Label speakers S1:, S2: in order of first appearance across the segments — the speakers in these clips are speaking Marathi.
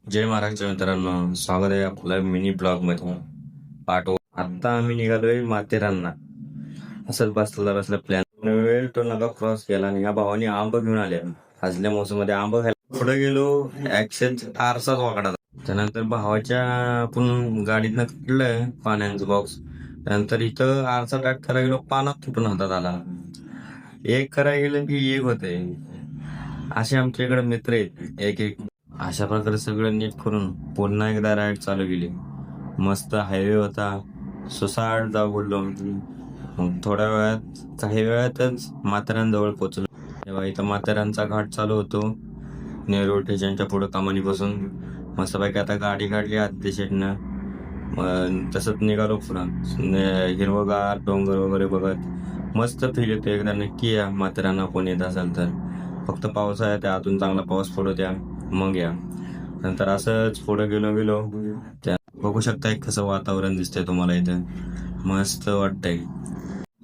S1: जय महाराष्ट्र मित्रांनो, स्वागत आहे आपलं मिनी ब्लॉग मध्ये. आता आम्ही निघालोय माथेरानला. असंच बसला प्लॅन वेळ तो नका क्रॉस केला आणि या भावाने आंब घेऊन आले. हजल्या मोसम मध्ये आंब खायला पुढे गेलो, ऍक्शन आरसाच वाकडा. त्यानंतर भावाच्या आपण गाडीतनं काढलं पाण्याचं बॉक्स. त्यानंतर इथं आरसा टाक करायला गेलो, पानात तुटून हातात आला. एक करायला गेलं की एक होते. असे आमच्या इकडे मित्र आहेत एक एक. अशा प्रकारे सगळं नीट करून पुन्हा एकदा राईड चालू केली. मस्त हायवे होता, सुसाट जाऊ बोललो. मग थोड्या वेळात काही वेळातच माथेरान जवळ पोहोचलो. तेव्हा इथं माथेरानचा घाट चालू होतो. नेहरू स्टेशनच्या पुढे कमानी बसून मस्तपैकी आता गाडी काढली आद्य शेटनं. मग तसंच निघालो पुढं. हिरवगार डोंगर वगैरे बघत मस्त फील येतो. एकदा नक्की या माथेरान कोण येत असेल तर. फक्त पावसाळ्यात आतून चांगला पाऊस पडू द्या मग या. नंतर असंच पुढे गेलो त्या बघू शकता कसं वातावरण दिसतंय तुम्हाला इथं. मस्त वाटतंय.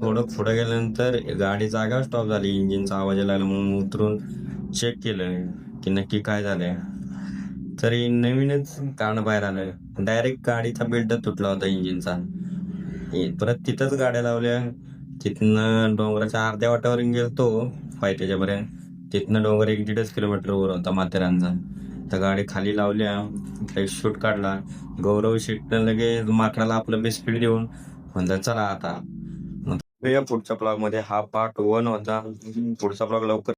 S1: थोडं पुढे गेल्यानंतर गाडी जागा स्टॉप झाली. इंजिनचा आवाज यायला लागला म्हणून उतरून चेक केलं की नक्की काय झालंय. तरी नवीनच कारण बाहेर आलं. डायरेक्ट गाडीचा बेल्ट तुटला होता इंजिनचा. परत तिथंच गाड्या लावल्या. तिथनं डोंगराच्या अर्ध्या वाटावर गेलतो पायथ्याच्यापर्यंत. तिथनं डोंगर 1-1.5 किलोमीटर वर होता माथेरानचा. तर गाडी खाली लावल्या, शूट काढला. गौरव शेटनं लगेच माकडाला आपलं बिस्किट देऊन म्हणलं चला आता. पुढच्या ब्लॉग मध्ये हा पार्ट 1 होता. पुढचा ब्लॉग लवकर